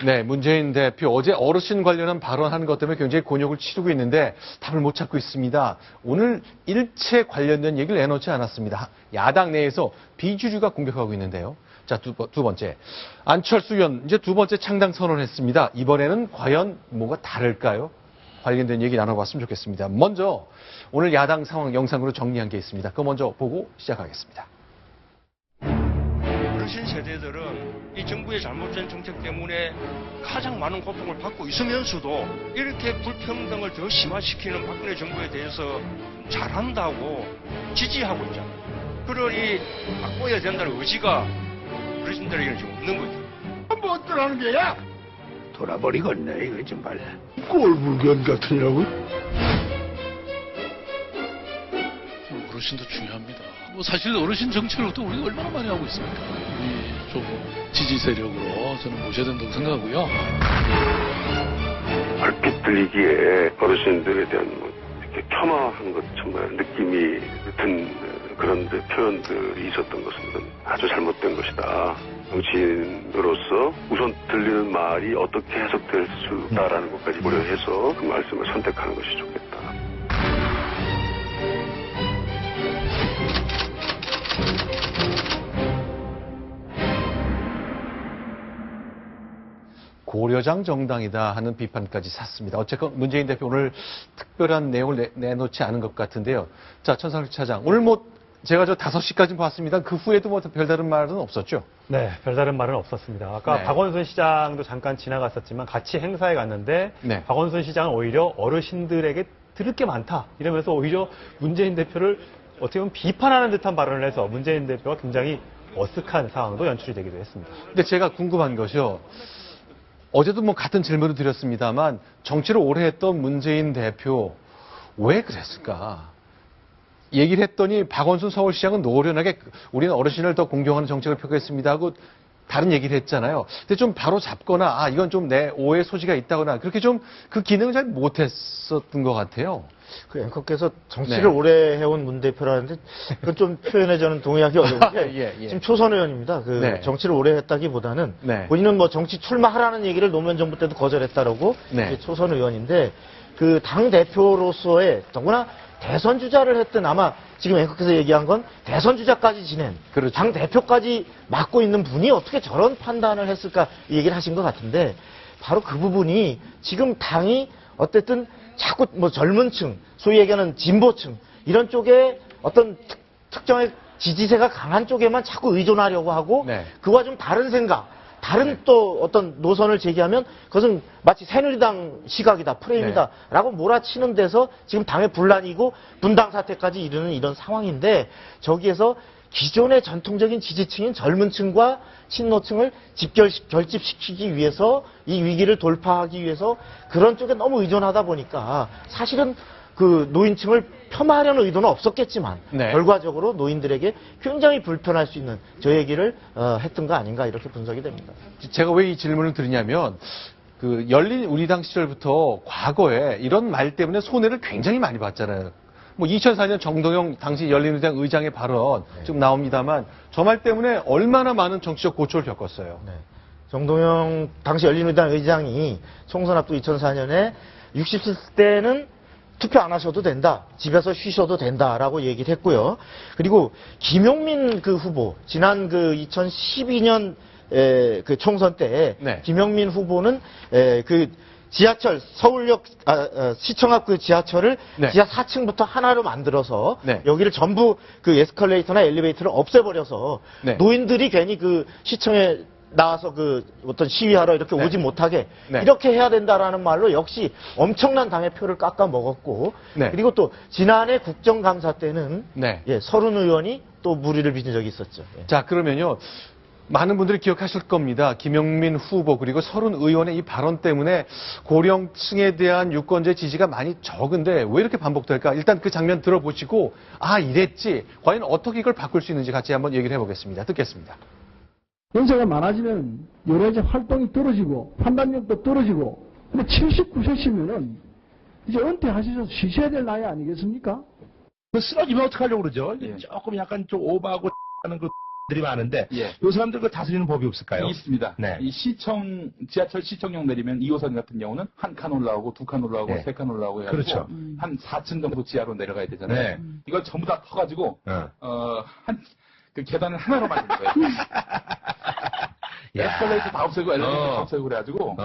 네, 문재인 대표 어제 어르신 관련한 발언한 것 때문에 굉장히 곤욕을 치르고 있는데 답을 못 찾고 있습니다. 오늘 일체 관련된 얘기를 내놓지 않았습니다. 야당 내에서 비주류가 공격하고 있는데요. 자, 두 번째. 안철수 의원 이제 두 번째 창당 선언했습니다. 이번에는 과연 뭐가 다를까요? 관련된 얘기 나눠봤으면 좋겠습니다. 먼저 오늘 야당 상황 영상으로 정리한 게 있습니다. 그거 먼저 보고 시작하겠습니다. 어르신 세대들은 이 정부의 잘못된 정책 때문에 가장 많은 고통을 받고 있으면서도 이렇게 불평등을 더 심화시키는 박근혜 정부에 대해서 잘한다고 지지하고 있잖아요. 그러니 바꿔야 된다는 의지가 어르신들에게는 지금 없는 거죠. 뭐 어쩌라는 거야? 돌아버리겠네 이거 정말. 꼴불견 같으냐고? 어르신도 중요합니다. 뭐 사실 어르신 정책으로도 우리가 얼마나 많이 하고 있습니까? 우리 좀 지지 세력으로 저는 모셔야 된다고 생각하고요. 얼핏 들리기에 어르신들에 대한 이렇게 폄하한 것 정말 느낌이 든 그런 표현들이 있었던 것은 아주 잘못된 것이다. 정치인으로서 우선 들리는 말이 어떻게 해석될 수 있다라는 것까지 고려해서 그 말씀을 선택하는 것이 좋겠다. 고려장 정당이다 하는 비판까지 샀습니다. 어쨌건 문재인 대표 오늘 특별한 내용을 내놓지 않은 것 같은데요. 자, 천상식 차장. 오늘 제가 5시까지 봤습니다. 그 후에도 별다른 말은 없었죠? 네, 별다른 말은 없었습니다. 아까 네. 박원순 시장도 잠깐 지나갔었지만 같이 행사에 갔는데 네. 박원순 시장은 오히려 어르신들에게 들을 게 많다 이러면서 오히려 문재인 대표를 어떻게 보면 비판하는 듯한 발언을 해서 문재인 대표가 굉장히 어색한 상황도 연출이 되기도 했습니다. 근데 제가 궁금한 것이요. 어제도 같은 질문을 드렸습니다만 정치를 오래 했던 문재인 대표 왜 그랬을까? 얘기를 했더니 박원순 서울시장은 노련하게 우리는 어르신을 더 공경하는 정책을 펴겠습니다 하고 다른 얘기를 했잖아요. 근데 좀 바로 잡거나 이건 좀 내 오해 소지가 있다거나 그렇게 좀 그 기능을 잘 못했었던 것 같아요. 그 앵커께서 정치를 네. 오래 해온 문 대표라는데 그건 좀 표현에 저는 동의하기 어려운 게 예. 지금 초선 의원입니다. 네. 정치를 오래 했다기보다는 네. 본인은 정치 출마하라는 얘기를 노무현 정부 때도 거절했다라고 네. 초선 의원인데 그 당 대표로서의 더구나 대선 주자를 했던 아마 지금 앵커께서 얘기한 건 대선 주자까지 지낸 그렇죠. 당 대표까지 맡고 있는 분이 어떻게 저런 판단을 했을까 이 얘기를 하신 것 같은데 바로 그 부분이 지금 당이 어쨌든 자꾸 젊은 층, 소위 얘기하는 진보층 이런 쪽에 어떤 특정의 지지세가 강한 쪽에만 자꾸 의존하려고 하고 네. 그와 좀 다른 생각, 다른 또 어떤 노선을 제기하면 그것은 마치 새누리당 시각이다, 프레임이다라고 몰아치는 데서 지금 당의 분란이고 분당 사태까지 이르는 이런 상황인데 저기에서 기존의 전통적인 지지층인 젊은 층과 친노층을 결집시키기 위해서 이 위기를 돌파하기 위해서 그런 쪽에 너무 의존하다 보니까 사실은 그 노인층을 폄하하려는 의도는 없었겠지만 네. 결과적으로 노인들에게 굉장히 불편할 수 있는 저 얘기를 했던 거 아닌가 이렇게 분석이 됩니다. 제가 왜 이 질문을 드리냐면 그 열린 우리당 시절부터 과거에 이런 말 때문에 손해를 굉장히 많이 봤잖아요. 2004년 정동영 당시 열린우리당 의장의 발언 좀 나옵니다만 저 말 때문에 얼마나 많은 정치적 고초를 겪었어요. 네. 정동영 당시 열린우리당 의장이 총선 앞두 2004년에 60세대는 투표 안 하셔도 된다. 집에서 쉬셔도 된다라고 얘기를 했고요. 그리고 김용민 그 후보 지난 그 2012년 그 총선 때 네. 김용민 후보는 그 지하철 서울역 시청 앞 그 지하철을 네. 지하 4층부터 하나로 만들어서 네. 여기를 전부 그 에스컬레이터나 엘리베이터를 없애버려서 네. 노인들이 괜히 그 시청에 나와서 그 어떤 시위하러 이렇게 네. 오지 못하게 네. 이렇게 해야 된다라는 말로 역시 엄청난 당의 표를 깎아 먹었고 네. 그리고 또 지난해 국정감사 때는 네. 서른 의원이 또 물의를 빚은 적이 있었죠. 예. 자, 그러면요. 많은 분들이 기억하실 겁니다. 김영민 후보 그리고 서른 의원의 이 발언 때문에 고령층에 대한 유권자 지지가 많이 적은데 왜 이렇게 반복될까? 일단 그 장면 들어보시고 이랬지. 과연 어떻게 이걸 바꿀 수 있는지 같이 한번 얘기를 해보겠습니다. 듣겠습니다. 연세가 많아지면 여러 가지 활동이 떨어지고 판단력도 떨어지고 근데 79세시면은 이제 은퇴하셔서 쉬셔야 될 나이 아니겠습니까? 쓰러지면 어떡하려고 그러죠? 조금 약간 좀 오버하고 하는 그 들이 많은데 예. 요 사람들 그 다스리는 법이 없을까요? 있습니다. 네. 이 지하철 시청역 내리면 2호선 같은 경우는 한 칸 올라오고 2칸 올라오고 네. 3칸 올라오고 해가지고 그렇죠. 한 4층 정도 지하로 내려가야 되잖아요. 네. 이걸 전부 다 터가지고 그 계단을 하나로 만든 거예요. 야. 에스컬레이터 다 없애고 엘리베이터 다 없애고 그래가지고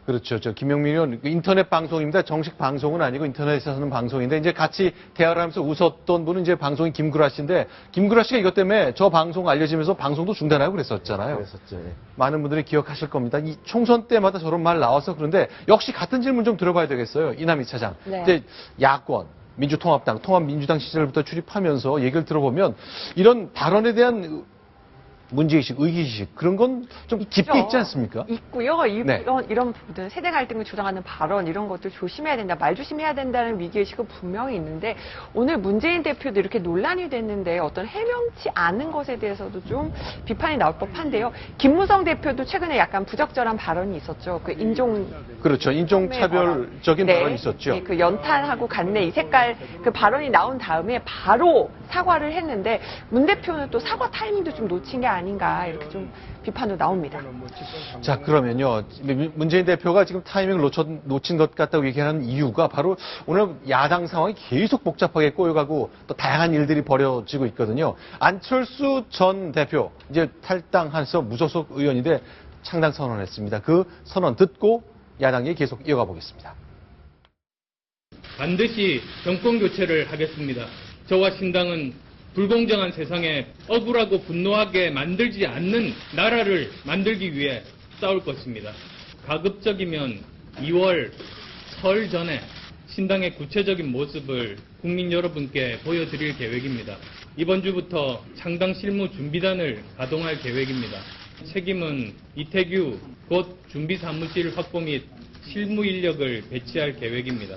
그렇죠. 저 김용민 의원 인터넷 방송입니다. 정식 방송은 아니고 인터넷에서 하는 방송인데 이제 같이 대화를 하면서 웃었던 분은 이제 방송인 김구라 씨인데 김구라 씨가 이것 때문에 저 방송 알려지면서 방송도 중단하고 그랬었잖아요. 그랬었죠. 예. 많은 분들이 기억하실 겁니다. 이 총선 때마다 저런 말 나와서 그런데 역시 같은 질문 좀 들어봐야 되겠어요. 이남희 차장. 네. 이제 야권, 민주통합당, 통합민주당 시절부터 출입하면서 얘기를 들어보면 이런 발언에 대한 문제의식, 의기의식 그런 건 좀 깊게 있지 않습니까? 있고요. 네. 이런 부분, 세대 갈등을 조장하는 발언 이런 것들 조심해야 된다, 말 조심해야 된다는 위기의식은 분명히 있는데 오늘 문재인 대표도 이렇게 논란이 됐는데 어떤 해명치 않은 것에 대해서도 좀 비판이 나올 법한데요. 김무성 대표도 최근에 약간 부적절한 발언이 있었죠. 그 인종 그렇죠. 인종차별적인 네. 발언이 있었죠. 네, 그 연탄하고 같네 이 색깔 그 발언이 나온 다음에 바로 사과를 했는데 문 대표는 또 사과 타이밍도 좀 놓친 게 아닌가 이렇게 좀 비판도 나옵니다. 자, 그러면요. 문재인 대표가 지금 타이밍을 놓친 것 같다고 얘기하는 이유가 바로 오늘 야당 상황이 계속 복잡하게 꼬여가고 또 다양한 일들이 벌어지고 있거든요. 안철수 전 대표, 이제 탈당해서 무소속 의원인데 창당 선언했습니다. 그 선언 듣고 야당 얘기 계속 이어가 보겠습니다. 반드시 정권 교체를 하겠습니다. 저와 신당은 불공정한 세상에 억울하고 분노하게 만들지 않는 나라를 만들기 위해 싸울 것입니다. 가급적이면 2월 설 전에 신당의 구체적인 모습을 국민 여러분께 보여드릴 계획입니다. 이번 주부터 창당 실무 준비단을 가동할 계획입니다. 책임은 이태규 곧 준비 사무실 확보 및 실무 인력을 배치할 계획입니다.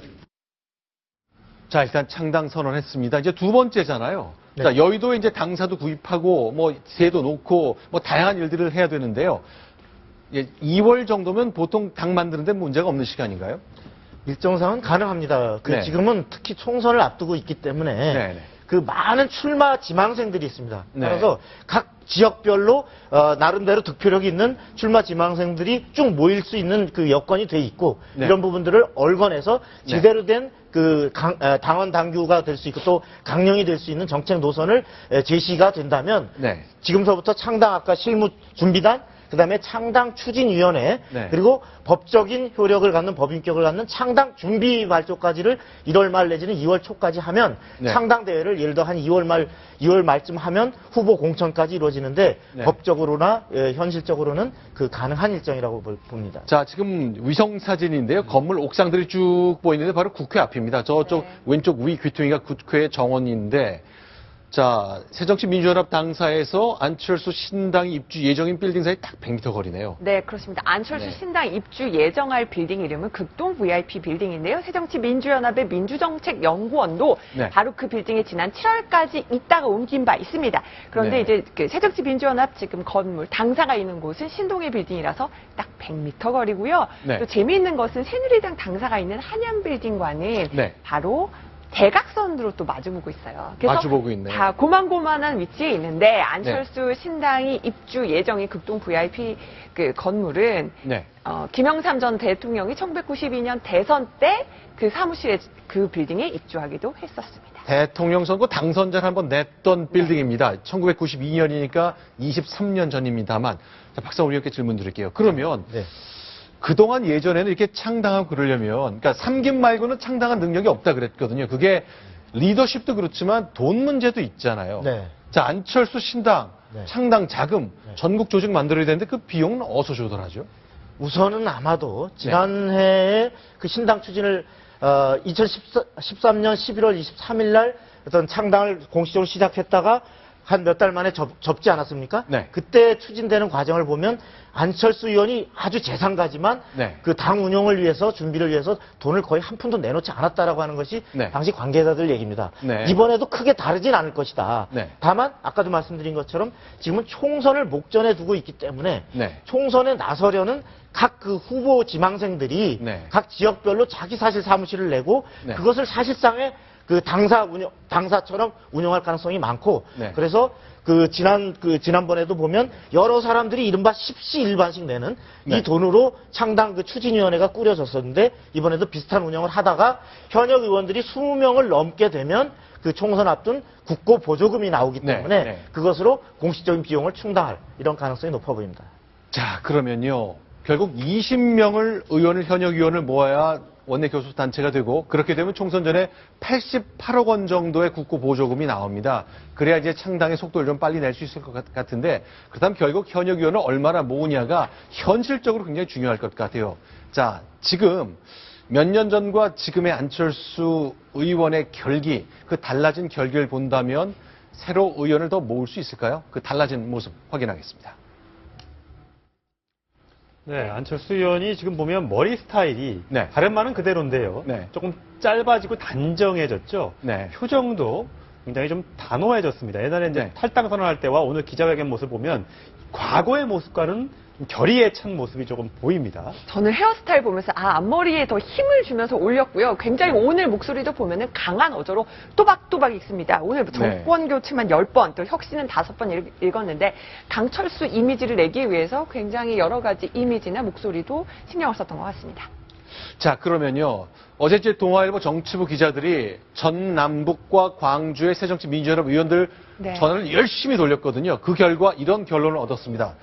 자, 일단 창당 선언했습니다. 이제 두 번째잖아요. 네. 자, 여의도에 이제 당사도 구입하고 뭐 세도 놓고 뭐 다양한 일들을 해야 되는데요. 2월 정도면 보통 당 만드는데 문제가 없는 시간인가요? 일정상은 가능합니다. 네. 지금은 특히 총선을 앞두고 있기 때문에 네. 그 많은 출마 지망생들이 있습니다. 네. 따라서 각 지역별로 나름대로 득표력이 있는 출마 지망생들이 쭉 모일 수 있는 그 여건이 돼 있고 네. 이런 부분들을 얼건해서 네. 제대로 된 그 당원 당규가 될 수 있고 또 강령이 될 수 있는 정책 노선을 제시가 된다면 네. 지금서부터 창당 아까 실무 준비단 그다음에 창당 추진위원회 네. 그리고 법적인 효력을 갖는 법인격을 갖는 창당 준비 발표까지를 1월 말 내지는 2월 초까지 하면 네. 창당 대회를 예를 들어 한 2월 말쯤 하면 후보 공천까지 이루어지는데 네. 법적으로나 현실적으로는 그 가능한 일정이라고 봅니다. 자, 지금 위성 사진인데요. 건물 옥상들이 쭉 보이는데 바로 국회 앞입니다. 저쪽 네. 왼쪽 위 귀퉁이가 국회 정원인데 자, 새정치민주연합 당사에서 안철수 신당이 입주 예정인 빌딩 사이 딱 100m 거리네요. 네, 그렇습니다. 안철수 네. 신당 입주 예정할 빌딩 이름은 극동 VIP 빌딩인데요. 새정치민주연합의 민주정책연구원도 네. 바로 그 빌딩에 지난 7월까지 있다가 옮긴 바 있습니다. 그런데 네. 이제 그 새정치민주연합 지금 건물 당사가 있는 곳은 신동의 빌딩이라서 딱 100m 거리고요. 네. 또 재미있는 것은 새누리당 당사가 있는 한양 빌딩과는 네. 바로 대각선으로 또 마주보고 있어요. 그래서 마주보고 있네요. 다 고만고만한 위치에 있는데 안철수 신당이 입주 예정인 극동 VIP 그 건물은 네. 김영삼 전 대통령이 1992년 대선 때 그 사무실에 그 빌딩에 입주하기도 했었습니다. 대통령 선거 당선자를 한번 냈던 빌딩입니다. 1992년이니까 23년 전입니다만. 자, 박상훈 의원께 질문 드릴게요. 그러면 네. 그동안 예전에는 이렇게 창당하고 그러려면, 그러니까 3김 말고는 창당한 능력이 없다 그랬거든요. 그게 리더십도 그렇지만 돈 문제도 있잖아요. 네. 자, 안철수 신당, 네. 창당 자금, 전국 조직 만들어야 되는데 그 비용은 어디서 조달하죠? 우선은 아마도 지난해에 그 신당 추진을 2013년 11월 23일 날 어떤 창당을 공식적으로 시작했다가 한 몇 달 만에 접지 않았습니까? 네. 그때 추진되는 과정을 보면 안철수 의원이 아주 재상가지만 네. 그 당 운영을 위해서 준비를 위해서 돈을 거의 한 푼도 내놓지 않았다라고 하는 것이 네. 당시 관계자들 얘기입니다. 네. 이번에도 크게 다르진 않을 것이다. 네. 다만 아까도 말씀드린 것처럼 지금은 총선을 목전에 두고 있기 때문에 네. 총선에 나서려는 각 그 후보 지망생들이 네. 각 지역별로 자기 사실 사무실을 내고 네. 그것을 사실상의 그 당사처럼 운영할 가능성이 많고 네. 그래서 지난번에도 보면 여러 사람들이 이른바 십시일반씩 내는 네. 이 돈으로 창당 그 추진위원회가 꾸려졌었는데 이번에도 비슷한 운영을 하다가 현역 의원들이 20명을 넘게 되면 그 총선 앞둔 국고 보조금이 나오기 때문에 네. 그것으로 공식적인 비용을 충당할 이런 가능성이 높아 보입니다. 자, 그러면요. 결국 20명을 현역 의원을 모아야 원내 교섭 단체가 되고 그렇게 되면 총선 전에 88억 원 정도의 국고 보조금이 나옵니다. 그래야 이제 창당의 속도를 좀 빨리 낼 수 있을 것 같은데 그렇다면 결국 현역 의원을 얼마나 모으냐가 현실적으로 굉장히 중요할 것 같아요. 자, 지금 몇 년 전과 지금의 안철수 의원의 결기, 그 달라진 결기를 본다면 새로 의원을 더 모을 수 있을까요? 그 달라진 모습 확인하겠습니다. 네, 안철수 의원이 지금 보면 머리 스타일이 네. 다른 말은 그대로인데요. 네. 조금 짧아지고 단정해졌죠. 네. 표정도 굉장히 좀 단호해졌습니다. 옛날에 이제 네. 탈당 선언할 때와 오늘 기자회견 모습 보면 과거의 모습과는 결의에 찬 모습이 조금 보입니다. 저는 헤어스타일 보면서 앞머리에 더 힘을 주면서 올렸고요. 굉장히 오늘 목소리도 보면은 강한 어조로 또박또박 읽습니다. 오늘 정권 교체만 10번, 또 혁신은 5번 읽었는데 강철수 이미지를 내기 위해서 굉장히 여러 가지 이미지나 목소리도 신경을 썼던 것 같습니다. 자, 그러면요. 어제 이제 동아일보 정치부 기자들이 전남북과 광주의 새정치민주연합 의원들 네. 전화를 열심히 돌렸거든요. 그 결과 이런 결론을 얻었습니다.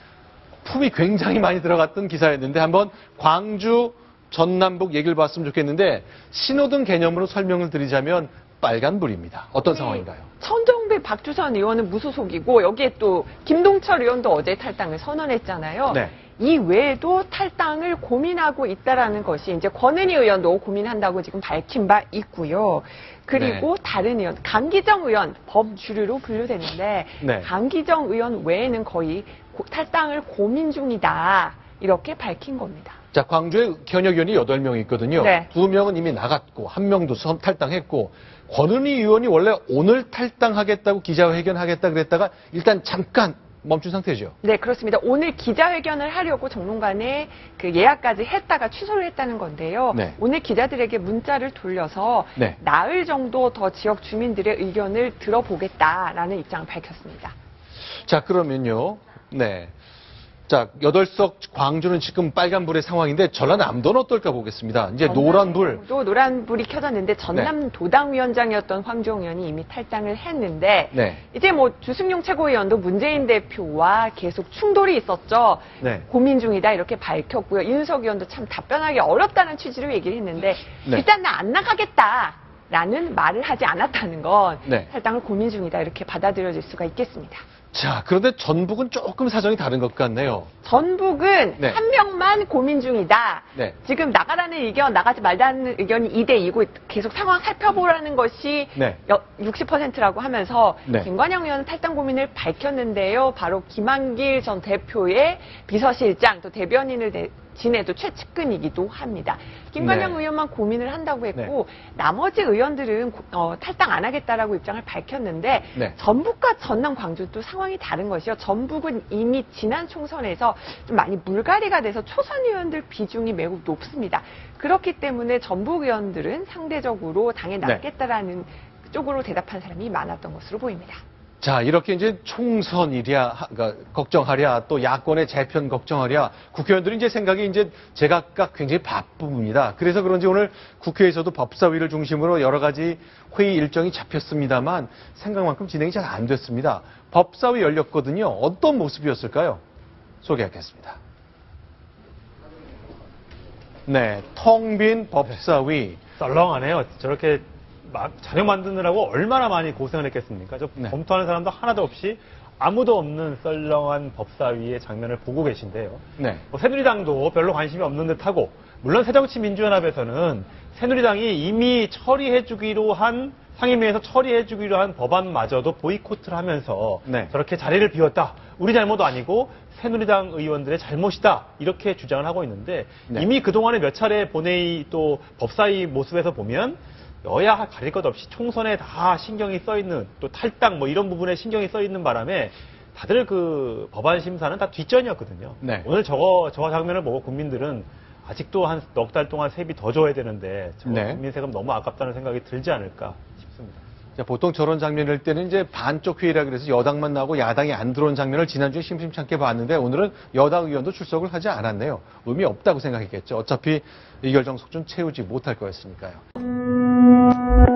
품이 굉장히 많이 들어갔던 기사였는데 한번 광주 전남북 얘기를 봤으면 좋겠는데 신호등 개념으로 설명을 드리자면 빨간불입니다. 어떤 상황인가요? 천정배 박주선 의원은 무소속이고 여기에 또 김동철 의원도 어제 탈당을 선언했잖아요. 네. 이 외에도 탈당을 고민하고 있다라는 것이 이제 권은희 의원도 고민한다고 지금 밝힌 바 있고요. 그리고 네. 다른 의원, 강기정 의원 법주류로 분류되는데 네. 강기정 의원 외에는 거의 탈당을 고민 중이다. 이렇게 밝힌 겁니다. 자, 광주에 현역 의원이 8명이 있거든요. 네. 2명은 이미 나갔고 1명도 탈당했고 권은희 의원이 원래 오늘 탈당하겠다고 기자회견하겠다 그랬다가 일단 잠깐 멈춘 상태죠. 네, 그렇습니다. 오늘 기자회견을 하려고 정론관에 그 예약까지 했다가 취소를 했다는 건데요. 네. 오늘 기자들에게 문자를 돌려서 네. 나흘 정도 더 지역 주민들의 의견을 들어보겠다라는 입장을 밝혔습니다. 자, 그러면요. 네. 자, 8석 광주는 지금 빨간불의 상황인데 전라남도는 어떨까 보겠습니다. 이제 노란불. 또 노란불이 켜졌는데 전남 도당위원장이었던 황교안 의원이 이미 탈당을 했는데 네. 이제 뭐 주승용 최고위원도 문재인 대표와 계속 충돌이 있었죠. 네. 고민 중이다 이렇게 밝혔고요. 이윤석 의원도 참 답변하기 어렵다는 취지로 얘기를 했는데 네. 일단 나 안 나가겠다라는 말을 하지 않았다는 건 네. 탈당을 고민 중이다 이렇게 받아들여질 수가 있겠습니다. 자, 그런데 전북은 조금 사정이 다른 것 같네요. 전북은 네. 한 명만 고민 중이다. 네. 지금 나가라는 의견, 나가지 말라는 의견이 2대2고 계속 상황 살펴보라는 것이 네. 60%라고 하면서 네. 김관영 의원은 탈당 고민을 밝혔는데요. 바로 김한길 전 대표의 비서실장 또 대변인을 지내도 최측근이기도 합니다. 김관영 네. 의원만 고민을 한다고 했고 나머지 의원들은 탈당 안 하겠다라고 입장을 밝혔는데 네. 전북과 전남, 광주 또 상황이 다른 것이요. 전북은 이미 지난 총선에서 좀 많이 물갈이가 돼서 초선 의원들 비중이 매우 높습니다. 그렇기 때문에 전북 의원들은 상대적으로 당에 남겠다라는 쪽으로 대답한 사람이 많았던 것으로 보입니다. 자, 이렇게 이제 총선이랴, 그러니까 걱정하랴, 또 야권의 재편 걱정하랴, 국회의원들이 이제 생각이 이제 제각각 굉장히 바쁩니다. 그래서 그런지 오늘 국회에서도 법사위를 중심으로 여러 가지 회의 일정이 잡혔습니다만 생각만큼 진행이 잘 안 됐습니다. 법사위 열렸거든요. 어떤 모습이었을까요? 소개하겠습니다. 네, 텅 빈 법사위. 썰렁하네요. 저렇게 막 자료 만드느라고 얼마나 많이 고생을 했겠습니까? 저 검토하는 사람도 하나도 없이 아무도 없는 썰렁한 법사위의 장면을 보고 계신데요. 네. 새누리당도 별로 관심이 없는 듯하고 물론 새정치민주연합에서는 새누리당이 이미 처리해주기로 한 상임위에서 처리해주기로 한 법안마저도 보이콧을 하면서 저렇게 자리를 비웠다. 우리 잘못도 아니고 새누리당 의원들의 잘못이다. 이렇게 주장을 하고 있는데 이미 그동안에 몇 차례 본회의 또 법사위 모습에서 보면 여야 가릴 것 없이 총선에 다 신경이 써있는 또 탈당 뭐 이런 부분에 신경이 써있는 바람에 다들 그 법안 심사는 다 뒷전이었거든요. 오늘 저 장면을 보고 국민들은 아직도 한 넉 달 동안 세비 더 줘야 되는데 저 국민 세금 너무 아깝다는 생각이 들지 않을까 싶습니다. 자, 보통 저런 장면일 때는 이제 반쪽 회의라 그래서 여당만 나오고 야당이 안 들어온 장면을 지난주에 심심찮게 봤는데 오늘은 여당 의원도 출석을 하지 않았네요. 의미 없다고 생각했겠죠. 어차피 의결 정석 좀 채우지 못할 거였으니까요.